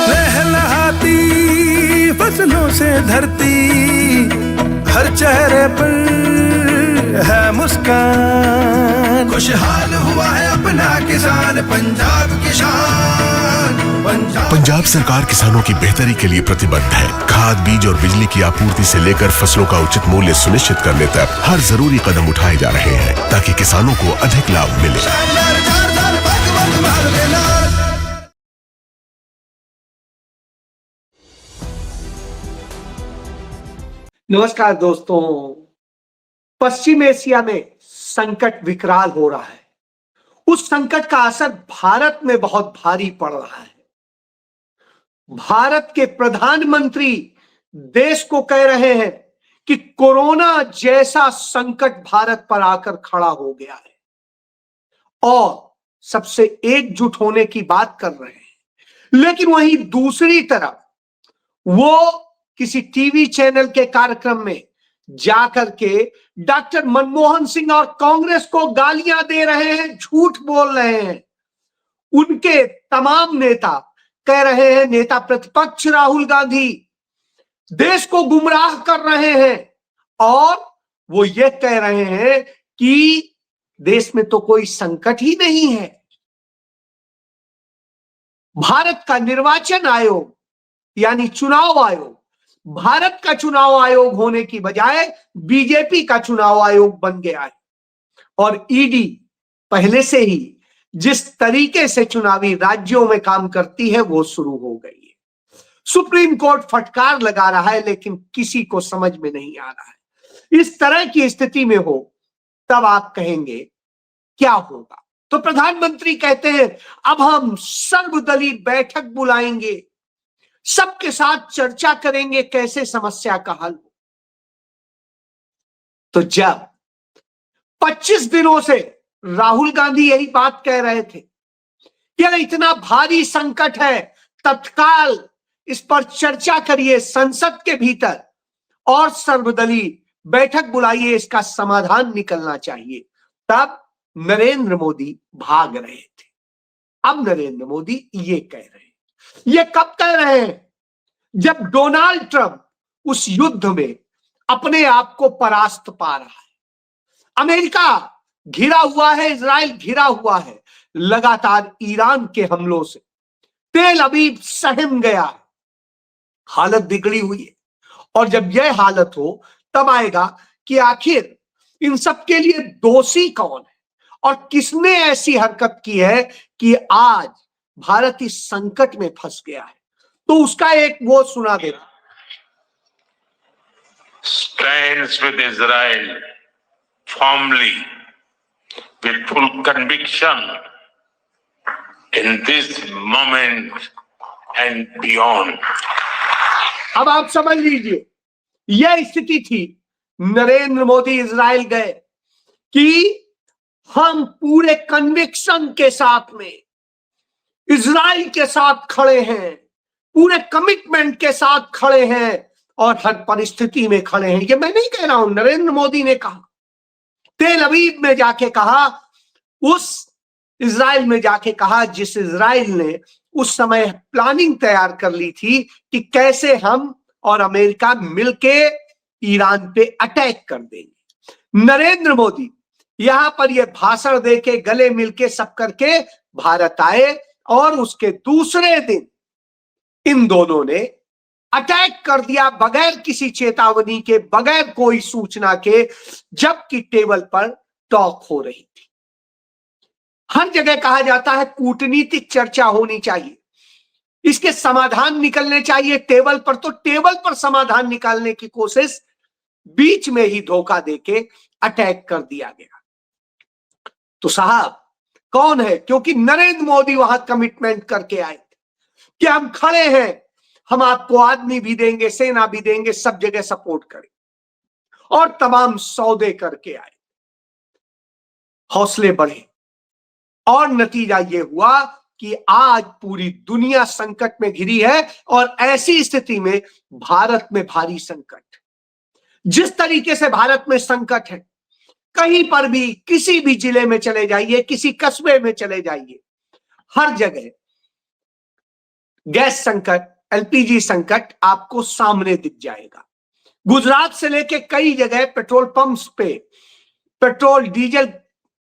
लहलहाती फसलों से धरती, हर चेहरे पर है मुस्कान, खुशहाल हुआ है अपना किसान, पंजाब किसान। पंजाब सरकार किसानों की बेहतरी के लिए प्रतिबद्ध है। खाद, बीज और बिजली की आपूर्ति से लेकर फसलों का उचित मूल्य सुनिश्चित करने तक हर जरूरी कदम उठाए जा रहे हैं ताकि किसानों को अधिक लाभ मिले। नमस्कार दोस्तों। पश्चिम एशिया में संकट विकराल हो रहा है। उस संकट का असर भारत में बहुत भारी पड़ रहा है। भारत के प्रधानमंत्री देश को कह रहे हैं कि कोरोना जैसा संकट भारत पर आकर खड़ा हो गया है और सबसे एकजुट होने की बात कर रहे हैं। लेकिन वहीं दूसरी तरफ वो किसी टीवी चैनल के कार्यक्रम में जाकर के डॉक्टर मनमोहन सिंह और कांग्रेस को गालियां दे रहे हैं, झूठ बोल रहे हैं। उनके तमाम नेता कह रहे हैं, नेता प्रतिपक्ष राहुल गांधी देश को गुमराह कर रहे हैं और वो ये कह रहे हैं कि देश में तो कोई संकट ही नहीं है। भारत का निर्वाचन आयोग यानी चुनाव आयोग भारत का चुनाव आयोग होने की बजाय बीजेपी का चुनाव आयोग बन गया है और ईडी पहले से ही जिस तरीके से चुनावी राज्यों में काम करती है वो शुरू हो गई है। सुप्रीम कोर्ट फटकार लगा रहा है लेकिन किसी को समझ में नहीं आ रहा है। इस तरह की स्थिति में हो तब आप कहेंगे क्या होगा। तो प्रधानमंत्री कहते हैं अब हम सर्वदलीय बैठक बुलाएंगे, सबके साथ चर्चा करेंगे कैसे समस्या का हल हो। तो जब 25 दिनों से राहुल गांधी यही बात कह रहे थे कि इतना भारी संकट है, तत्काल इस पर चर्चा करिए संसद के भीतर और सर्वदलीय बैठक बुलाइए, इसका समाधान निकलना चाहिए, तब नरेंद्र मोदी भाग रहे थे। अब नरेंद्र मोदी ये कह रहे हैं। ये कब कह रहे हैं? जब डोनाल्ड ट्रंप उस युद्ध में अपने आप को परास्त पा रहा है। अमेरिका घिरा हुआ है, इजराइल घिरा हुआ है लगातार ईरान के हमलों से। तेल अवीव सहम गया है, हालत बिगड़ी हुई है। और जब यह हालत हो तब आएगा कि आखिर इन सब के लिए दोषी कौन है और किसने ऐसी हरकत की है कि आज भारत इस संकट में फंस गया है। तो उसका एक वो सुना देता। Stands with Israel firmly with full conviction in this moment and beyond. अब आप समझ लीजिए, यह स्थिति थी। नरेंद्र मोदी इजराइल गए कि हम पूरे कन्विक्शन के साथ में इजराइल के साथ खड़े हैं, पूरे कमिटमेंट के साथ खड़े हैं और हर परिस्थिति में खड़े हैं। ये मैं नहीं कह रहा हूं, नरेंद्र मोदी ने कहा। तेल अवीव में जाके कहा, उस इजराइल में जाके कहा जिस इजराइल ने उस समय प्लानिंग तैयार कर ली थी कि कैसे हम और अमेरिका मिलके ईरान पे अटैक कर देंगे। नरेंद्र मोदी यहां पर यह भाषण देके गले मिलके सब करके भारत आए और उसके दूसरे दिन इन दोनों ने अटैक कर दिया बगैर किसी चेतावनी के, बगैर कोई सूचना के, जबकि टेबल पर टॉक हो रही थी। हर जगह कहा जाता है कूटनीतिक चर्चा होनी चाहिए, इसके समाधान निकलने चाहिए टेबल पर। तो टेबल पर समाधान निकालने की कोशिश, बीच में ही धोखा देके अटैक कर दिया गया। तो साहब कौन है? क्योंकि नरेंद्र मोदी वहां कमिटमेंट करके आए थे कि हम खड़े हैं, हम आपको आदमी भी देंगे, सेना भी देंगे, सब जगह सपोर्ट करें और तमाम सौदे करके आए। हौसले बढ़े और नतीजा ये हुआ कि आज पूरी दुनिया संकट में घिरी है और ऐसी स्थिति में भारत में भारी संकट। जिस तरीके से भारत में संकट है, कहीं पर भी किसी भी जिले में चले जाइए, किसी कस्बे में चले जाइए, हर जगह गैस संकट, एलपीजी संकट आपको सामने दिख जाएगा। गुजरात से लेके कई जगह पेट्रोल पंप्स पे पेट्रोल डीजल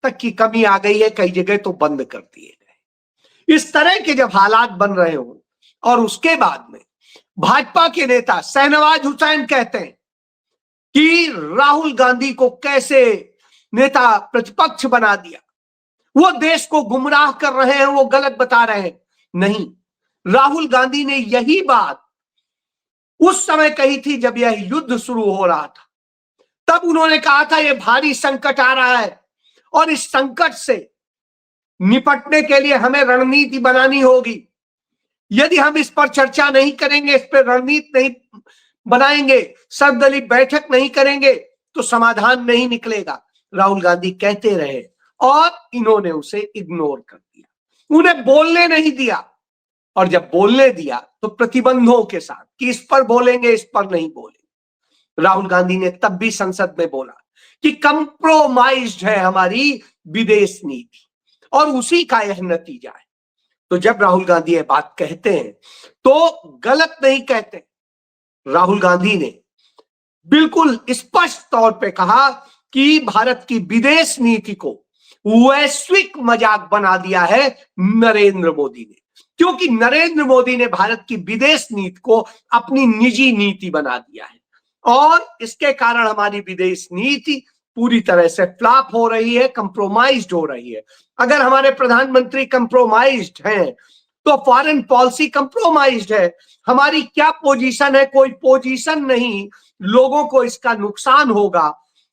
तक की कमी आ गई है, कई जगह तो बंद कर दिए गए। इस तरह के जब हालात बन रहे हो और उसके बाद में भाजपा के नेता शहनवाज हुसैन कहते हैं कि राहुल गांधी को कैसे नेता प्रतिपक्ष बना दिया, वो देश को गुमराह कर रहे हैं, वो गलत बता रहे हैं। नहीं, राहुल गांधी ने यही बात उस समय कही थी जब यह युद्ध शुरू हो रहा था। तब उन्होंने कहा था यह भारी संकट आ रहा है और इस संकट से निपटने के लिए हमें रणनीति बनानी होगी। यदि हम इस पर चर्चा नहीं करेंगे, इस पर रणनीति नहीं बनाएंगे, सर्वदलीय बैठक नहीं करेंगे तो समाधान नहीं निकलेगा। राहुल गांधी कहते रहे और इन्होंने उसे इग्नोर कर दिया, उन्हें बोलने नहीं दिया। और जब बोलने दिया तो प्रतिबंधों के साथ कि इस पर बोलेंगे, इस पर नहीं बोलेंगे। राहुल गांधी ने तब भी संसद में बोला कि कंप्रोमाइज्ड है हमारी विदेश नीति और उसी का यह नतीजा है। तो जब राहुल गांधी ये बात कहते हैं तो गलत नहीं कहते। राहुल गांधी ने बिल्कुल स्पष्ट तौर पे कहा कि भारत की विदेश नीति को वैश्विक मजाक बना दिया है नरेंद्र मोदी ने, क्योंकि नरेंद्र मोदी ने भारत की विदेश नीति को अपनी निजी नीति बना दिया है और इसके कारण हमारी विदेश नीति पूरी तरह से फ्लॉप हो रही है, कंप्रोमाइज्ड हो रही है। अगर हमारे प्रधानमंत्री कंप्रोमाइज्ड हैं तो फॉरेन पॉलिसी कंप्रोमाइज्ड है। हमारी क्या पोजीशन है? कोई पोजीशन नहीं, लोगों को इसका नुकसान होगा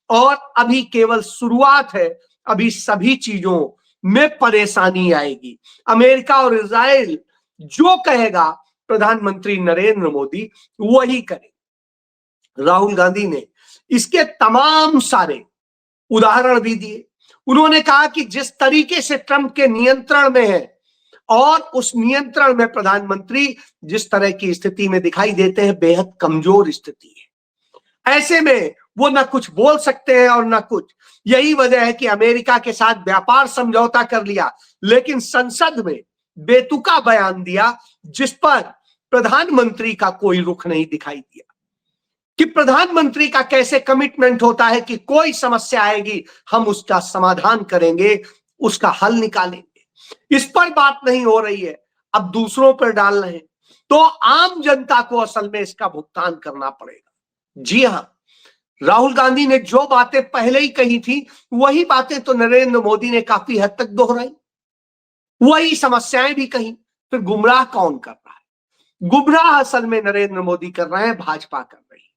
और अभी केवल शुरुआत है, अभी सभी चीजों में परेशानी आएगी। अमेरिका और इजराइल जो कहेगा प्रधानमंत्री नरेंद्र मोदी वही करे। राहुल गांधी ने इसके तमाम सारे उदाहरण भी दिए। उन्होंने कहा कि जिस तरीके से ट्रंप के नियंत्रण में है और उस नियंत्रण में प्रधानमंत्री जिस तरह की स्थिति में दिखाई देते हैं, बेहद कमजोर स्थिति है। ऐसे में वो ना कुछ बोल सकते हैं और ना कुछ। यही वजह है कि अमेरिका के साथ व्यापार समझौता कर लिया, लेकिन संसद में बेतुका बयान दिया जिस पर प्रधानमंत्री का कोई रुख नहीं दिखाई दिया कि प्रधानमंत्री का कैसे कमिटमेंट होता है कि कोई समस्या आएगी हम उसका समाधान करेंगे, उसका हल निकालेंगे। इस पर बात नहीं हो रही है, अब दूसरों पर डाल रहे हैं, तो आम जनता को असल में इसका भुगतान करना पड़ेगा। जी हां, राहुल गांधी ने जो बातें पहले ही कही थी वही बातें तो नरेंद्र मोदी ने काफी हद तक दोहराई, वही समस्याएं भी कही। फिर गुमराह कौन कर रहा है? गुमराह असल में नरेंद्र मोदी कर रहे हैं, भाजपा कर रही है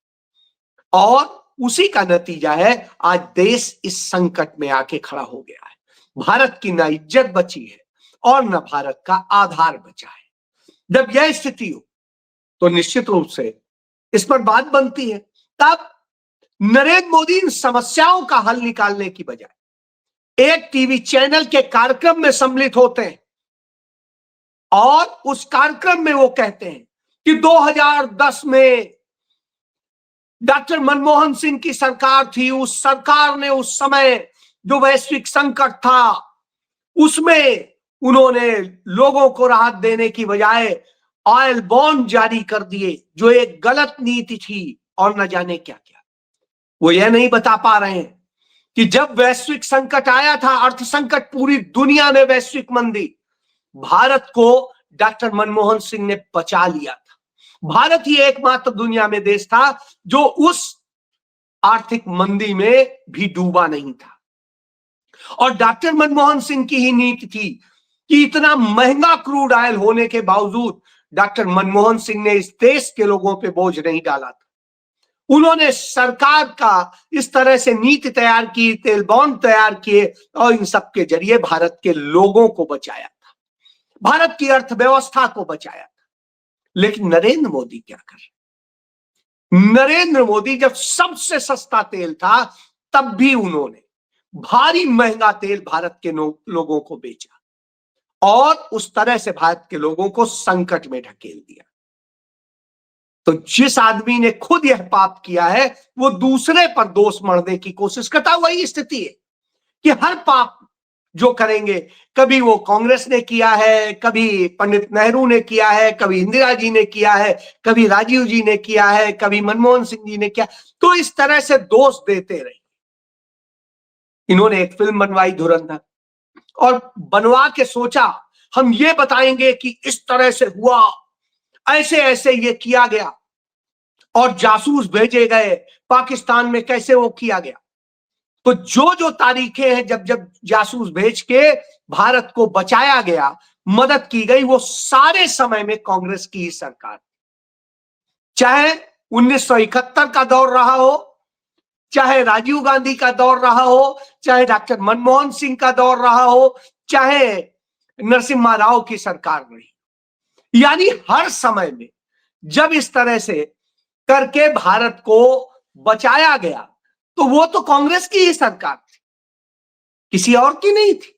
और उसी का नतीजा है आज देश इस संकट में आके खड़ा हो गया है। भारत की ना इज्जत बची है और न भारत का आधार बचा है। जब यह स्थिति हो तो निश्चित रूप से इस पर बात बनती है। तब नरेंद्र मोदी इन समस्याओं का हल निकालने की बजाय एक टीवी चैनल के कार्यक्रम में सम्मिलित होते हैं और उस कार्यक्रम में वो कहते हैं कि 2010 में डॉक्टर मनमोहन सिंह की सरकार थी, उस सरकार ने उस समय जो वैश्विक संकट था उसमें उन्होंने लोगों को राहत देने की बजाय ऑयल बॉन्ड जारी कर दिए जो एक गलत नीति थी और न जाने क्या क्या। वो यह नहीं बता पा रहे हैं कि जब वैश्विक संकट आया था, अर्थ संकट, पूरी दुनिया में वैश्विक मंदी, भारत को डॉक्टर मनमोहन सिंह ने बचा लिया था। भारत ही एकमात्र दुनिया में देश था जो उस आर्थिक मंदी में भी डूबा नहीं था और डॉक्टर मनमोहन सिंह की ही नीति थी कि इतना महंगा क्रूड ऑयल होने के बावजूद डॉक्टर मनमोहन सिंह ने इस देश के लोगों पे बोझ नहीं डाला था। उन्होंने सरकार का इस तरह से नीति तैयार की, तेल बॉन्ड तैयार किए और इन सब के जरिए भारत के लोगों को बचाया था, भारत की अर्थव्यवस्था को बचाया था। लेकिन नरेंद्र मोदी क्या कर रहे? नरेंद्र मोदी जब सबसे सस्ता तेल था तब भी उन्होंने भारी महंगा तेल भारत के लोगों को बेचा और उस तरह से भारत के लोगों को संकट में ढकेल दिया। तो जिस आदमी ने खुद यह पाप किया है वो दूसरे पर दोष मढ़ने की कोशिश करता। वही स्थिति है कि हर पाप जो करेंगे। कभी वो कांग्रेस ने किया है, कभी पंडित नेहरू ने किया है, कभी इंदिरा जी ने किया है, कभी राजीव जी ने किया है, कभी मनमोहन सिंह जी ने किया। तो इस तरह से दोष देते रहे। इन्होंने एक फिल्म बनवाई धुरंधर, और बनवा के सोचा हम ये बताएंगे कि इस तरह से हुआ, ऐसे ऐसे ये किया गया, और जासूस भेजे गए पाकिस्तान में, कैसे वो किया गया। तो जो जो तारीखें हैं जब जब जासूस भेज के भारत को बचाया गया, मदद की गई, वो सारे समय में कांग्रेस की ही सरकार, चाहे 1971 का दौर रहा हो, चाहे राजीव गांधी का दौर रहा हो, चाहे डॉक्टर मनमोहन सिंह का दौर रहा हो, चाहे नरसिम्हा राव की सरकार रही। यानी हर समय में जब इस तरह से करके भारत को बचाया गया, तो वो तो कांग्रेस की ही सरकार थी, किसी और की नहीं थी।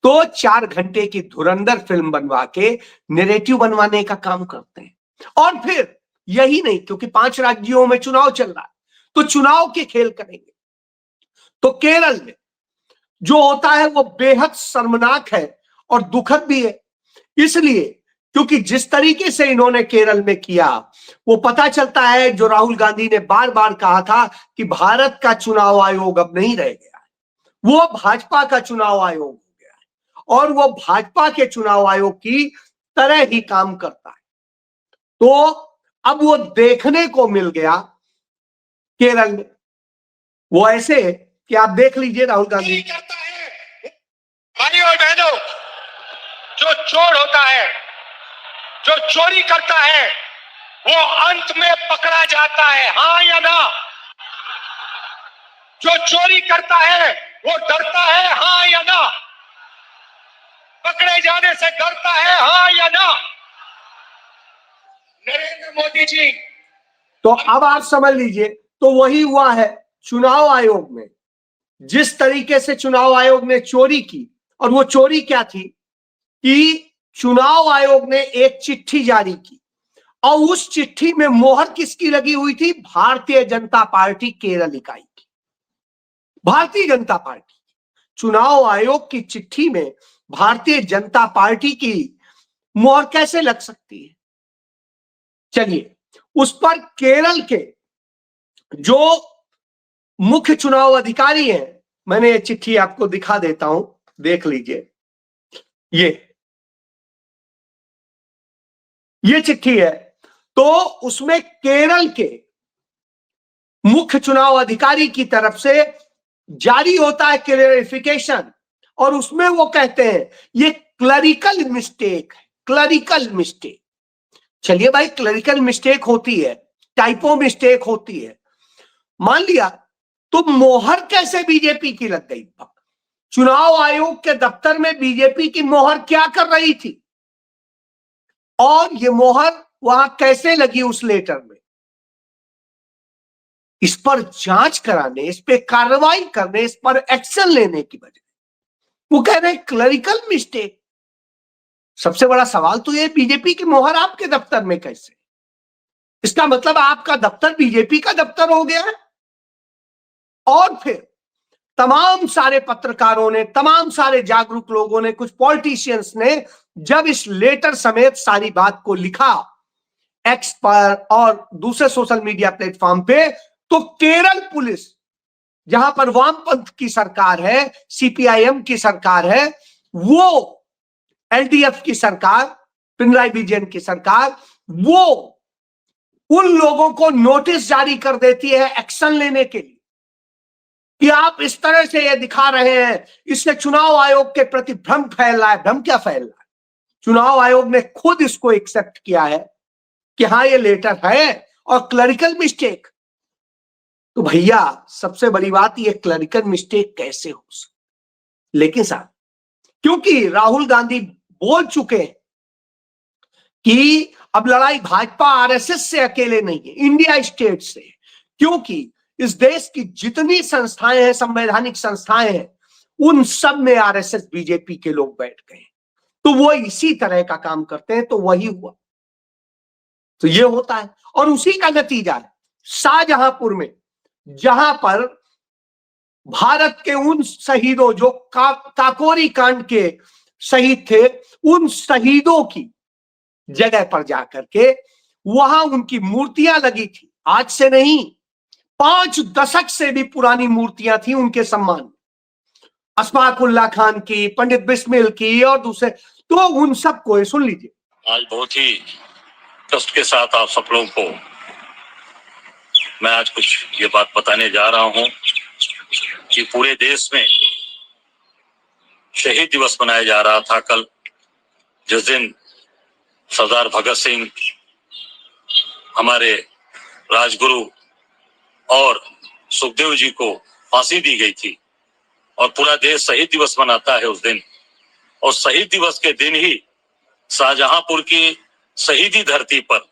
तो 4 घंटे की धुरंधर फिल्म बनवा के नैरेटिव बनवाने का काम करते हैं। और फिर यही नहीं, क्योंकि 5 राज्यों में चुनाव चल रहा है, तो चुनाव के खेल करेंगे। तो केरल में जो होता है वो बेहद शर्मनाक है और दुखद भी है, इसलिए क्योंकि जिस तरीके से इन्होंने केरल में किया, वो पता चलता है जो राहुल गांधी ने बार बार कहा था कि भारत का चुनाव आयोग अब नहीं रह गया है, वो भाजपा का चुनाव आयोग हो गया है, और वो भाजपा के चुनाव आयोग की तरह ही काम करता है। तो अब वो देखने को मिल गया केरल में, वो ऐसे कि आप देख लीजिए राहुल गांधी करता है। भाइयों और बहनों, जो चोर होता है, जो चोरी करता है, वो अंत में पकड़ा जाता है, हाँ या ना? जो चोरी करता है वो डरता है, हाँ या ना? पकड़े जाने से डरता है, हाँ या ना? नरेंद्र मोदी जी, तो अब आप समझ लीजिए, तो वही हुआ है चुनाव आयोग में। जिस तरीके से चुनाव आयोग ने चोरी की, और वो चोरी क्या थी कि चुनाव आयोग ने एक चिट्ठी जारी की, और उस चिट्ठी में मोहर किसकी लगी हुई थी? भारतीय जनता पार्टी केरल इकाई की। भारतीय जनता पार्टी चुनाव आयोग की चिट्ठी में भारतीय जनता पार्टी की मोहर कैसे लग सकती है? चलिए, उस पर केरल के जो मुख्य चुनाव अधिकारी हैं, मैंने ये चिट्ठी आपको दिखा देता हूं, देख लीजिए। ये चिट्ठी है। तो उसमें केरल के मुख्य चुनाव अधिकारी की तरफ से जारी होता है क्लेरिफिकेशन, और उसमें वो कहते हैं ये क्लरिकल मिस्टेक है, क्लरिकल मिस्टेक। चलिए भाई, क्लरिकल मिस्टेक होती है, टाइपो मिस्टेक होती है, मान लिया, तो मोहर कैसे बीजेपी की लग गई? चुनाव आयोग के दफ्तर में बीजेपी की मोहर क्या कर रही थी, और ये मोहर वहां कैसे लगी उस लेटर में? इस पर जांच कराने, इस पे कार्रवाई करने, इस पर एक्शन लेने की बजाय वो कह रहे हैं क्लरिकल मिस्टेक। सबसे बड़ा सवाल तो ये, बीजेपी की मोहर आपके दफ्तर में कैसे? इसका मतलब आपका दफ्तर बीजेपी का दफ्तर हो गया है। और फिर तमाम सारे पत्रकारों ने, तमाम सारे जागरूक लोगों ने, कुछ पॉलिटिशियंस ने जब इस लेटर समेत सारी बात को लिखा एक्स पर और दूसरे सोशल मीडिया प्लेटफॉर्म पे, तो केरल पुलिस, जहां पर वामपंथ की सरकार है, सीपीआईएम की सरकार है, वो एलडीएफ की सरकार, पिनराई विजयन की सरकार, वो उन लोगों को नोटिस जारी कर देती है एक्शन लेने के लिए कि आप इस तरह से ये दिखा रहे हैं, इससे चुनाव आयोग के प्रति भ्रम फैल रहा है। भ्रम क्या फैल रहा है? चुनाव आयोग ने खुद इसको एक्सेप्ट किया है कि हाँ ये लेटर है और क्लरिकल मिस्टेक। तो भैया, सबसे बड़ी बात, ये क्लरिकल मिस्टेक कैसे हो सकती? लेकिन साहब, क्योंकि राहुल गांधी बोल चुके हैं कि अब लड़ाई भाजपा आरएसएस से अकेले नहीं है, इंडिया स्टेट से, क्योंकि इस देश की जितनी संस्थाएं हैं, संवैधानिक संस्थाएं हैं, उन सब में आरएसएस बीजेपी के लोग बैठ गए, तो वो इसी तरह का काम करते हैं। तो वही हुआ, तो ये होता है, और उसी का नतीजा है शाहजहांपुर में, जहां पर भारत के उन शहीदों जो काकोरी कांड के शहीद थे, उन शहीदों की जगह पर जाकर के वहां उनकी मूर्तियां लगी थी। आज से नहीं, 5 दशक से भी पुरानी मूर्तियां थी उनके सम्मान में, अशफाकुल्लाह खान की, पंडित बिस्मिल की और दूसरे। तो उन सबको सुन लीजिए। आज बहुत ही कष्ट के साथ आप सब लोगों को मैं आज कुछ ये बात बताने जा रहा हूं कि पूरे देश में शहीद दिवस मनाया जा रहा था कल, जिस दिन सरदार भगत सिंह, हमारे राजगुरु और सुखदेव जी को फांसी दी गई थी, और पूरा देश शहीद दिवस मनाता है उस दिन। और शहीद दिवस के दिन ही शाहजहांपुर की शहीदी धरती पर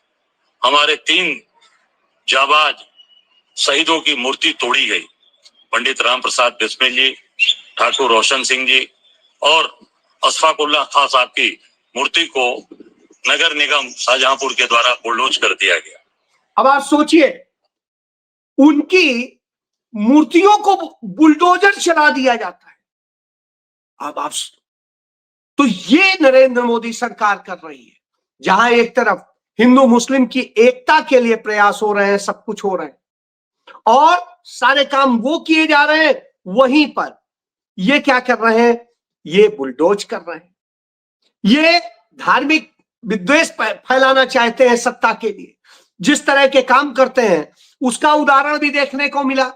हमारे 3 जाबाज शहीदों की मूर्ति तोड़ी गई। पंडित राम प्रसाद बिस्मिल जी, ठाकुर रोशन सिंह जी और अशफाकुल्लाह खान साहब की मूर्ति को नगर निगम शाहजहांपुर के द्वारा बुलडोज कर दिया गया। अब आप सोचिए, उनकी मूर्तियों को बुलडोजर चला दिया जाता है। अब आप तो ये नरेंद्र मोदी सरकार कर रही है, जहां एक तरफ हिंदू मुस्लिम की एकता के लिए प्रयास हो रहे हैं, सब कुछ हो रहे हैं और सारे काम वो किए जा रहे हैं, वहीं पर ये क्या कर रहे हैं, ये बुलडोज कर रहे हैं। ये धार्मिक विद्वेष फैलाना चाहते हैं सत्ता के लिए। जिस तरह के काम करते हैं उसका उदाहरण भी देखने को मिला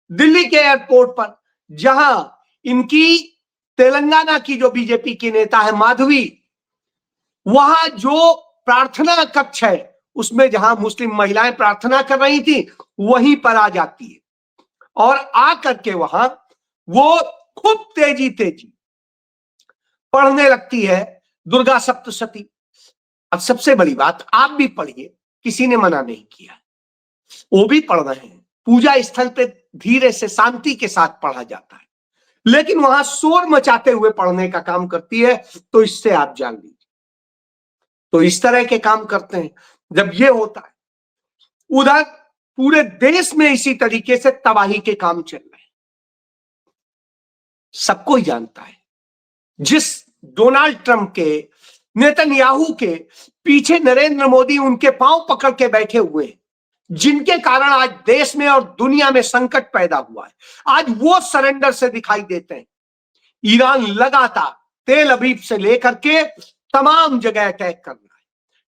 दिल्ली के एयरपोर्ट पर, जहां इनकी तेलंगाना की जो बीजेपी की नेता है माधवी, वहां जो प्रार्थना कक्ष है उसमें जहां मुस्लिम महिलाएं प्रार्थना कर रही थी, वहीं पर आ जाती है और आकर के वहां वो खूब तेजी पढ़ने लगती है दुर्गा सप्तशती। अब सबसे बड़ी बात, आप भी पढ़िए, किसी ने मना नहीं किया, वो भी पढ़ रहे हैं। पूजा स्थल पे धीरे से शांति के साथ पढ़ा जाता है, लेकिन वहां शोर मचाते हुए पढ़ने का काम करती है। तो इससे आप जान लीजिए, तो इस तरह के काम करते हैं। जब ये होता है, उधर पूरे देश में इसी तरीके से तबाही के काम चल रहे हैं। सबको ही जानता है, जिस डोनाल्ड ट्रंप के, नेतन्याहू के पीछे नरेंद्र मोदी उनके पांव पकड़ के बैठे हुए हैं, जिनके कारण आज देश में और दुनिया में संकट पैदा हुआ है, आज वो सरेंडर से दिखाई देते हैं। ईरान लगातार तेल अवीव से लेकर के तमाम जगह अटैक कर रहा है।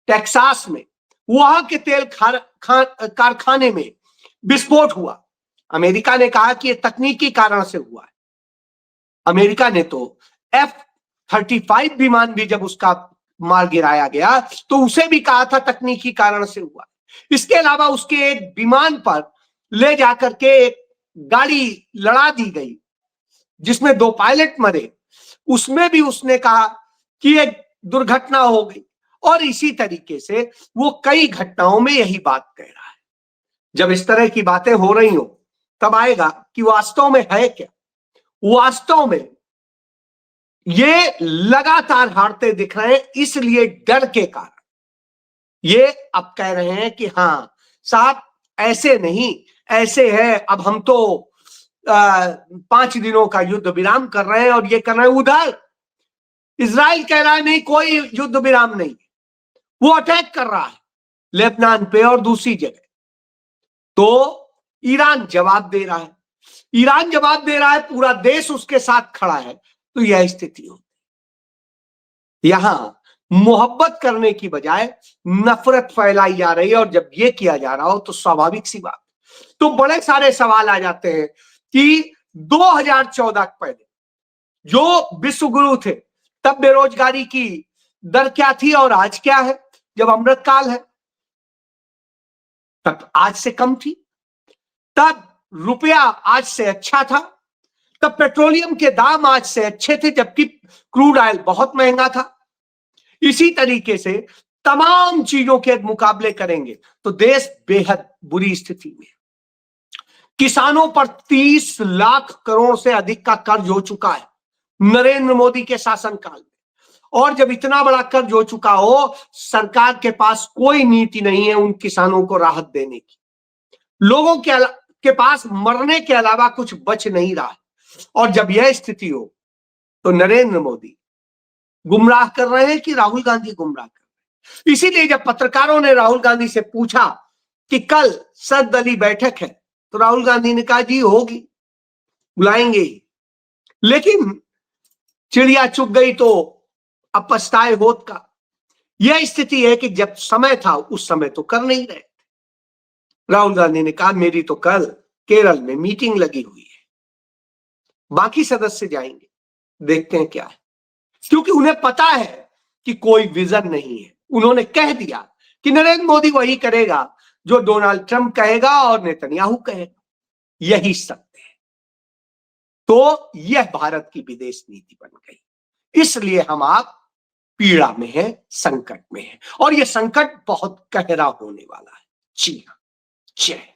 टेक्सास में वहां के तेल कारखाने में विस्फोट हुआ। अमेरिका ने कहा कि यह तकनीकी कारण से हुआ है। अमेरिका ने तो F-35 विमान भी जब उसका मार गिराया गया तो उसे भी कहा था तकनीकी कारण से हुआ। इसके अलावा उसके एक विमान पर ले जाकर के एक गाड़ी लड़ा दी गई जिसमें 2 पायलट मरे, उसमें भी उसने कहा कि एक दुर्घटना हो गई। और इसी तरीके से वो कई घटनाओं में यही बात कह रहा है। जब इस तरह की बातें हो रही हो तब आएगा कि वास्तव में है क्या। वास्तव में ये लगातार हारते दिख रहे हैं, इसलिए डर के कारण ये अब कह रहे हैं कि हाँ साहब ऐसे नहीं, ऐसे है, अब हम तो 5 दिनों का युद्ध विराम कर रहे हैं और ये कर रहे हैं। उधर इजराइल कह रहा है नहीं, कोई युद्ध विराम नहीं, वो अटैक कर रहा है लेबनान पे और दूसरी जगह। तो ईरान जवाब दे रहा है, ईरान जवाब दे रहा है, पूरा देश उसके साथ खड़ा है। तो यह स्थिति होती, यहां मोहब्बत करने की बजाय नफरत फैलाई जा रही है। और जब यह किया जा रहा हो तो स्वाभाविक सी बात, तो बड़े सारे सवाल आ जाते हैं कि 2014 पहले जो विश्व गुरु थे तब बेरोजगारी की दर क्या थी और आज क्या है, जब अमृतकाल है तब आज से कम थी, तब रुपया आज से अच्छा था, तब पेट्रोलियम के दाम आज से अच्छे थे, जबकि क्रूड ऑयल बहुत महंगा था। इसी तरीके से तमाम चीजों के मुकाबले करेंगे तो देश बेहद बुरी स्थिति में। किसानों पर 30 लाख करोड़ से अधिक का कर्ज हो चुका है नरेंद्र मोदी के शासनकाल में। और जब इतना बड़ा कर्ज हो चुका हो, सरकार के पास कोई नीति नहीं है उन किसानों को राहत देने की। लोगों के पास मरने के अलावा कुछ बच नहीं रहा है। और जब यह स्थिति हो तो नरेंद्र मोदी गुमराह कर रहे हैं कि राहुल गांधी गुमराह कर रहे हैं। इसीलिए जब पत्रकारों ने राहुल गांधी से पूछा कि कल सर्वदलीय बैठक है, तो राहुल गांधी ने कहा जी होगी, बुलाएंगे ही। लेकिन चिड़िया चुग गई तो अब पछताए होत का। यह स्थिति है कि जब समय था उस समय तो कर नहीं रहे थे। राहुल गांधी ने कहा मेरी तो कल केरल में मीटिंग लगी हुई है, बाकी सदस्य जाएंगे, देखते हैं क्या है। क्योंकि उन्हें पता है कि कोई विजन नहीं है। उन्होंने कह दिया कि नरेंद्र मोदी वही करेगा जो डोनाल्ड ट्रंप कहेगा और नेतन्याहू कहेगा, यही सत्य है। तो यह भारत की विदेश नीति बन गई। इसलिए हम आप पीड़ा में है, संकट में है, और यह संकट बहुत गहरा होने वाला है। जी हाँ, जय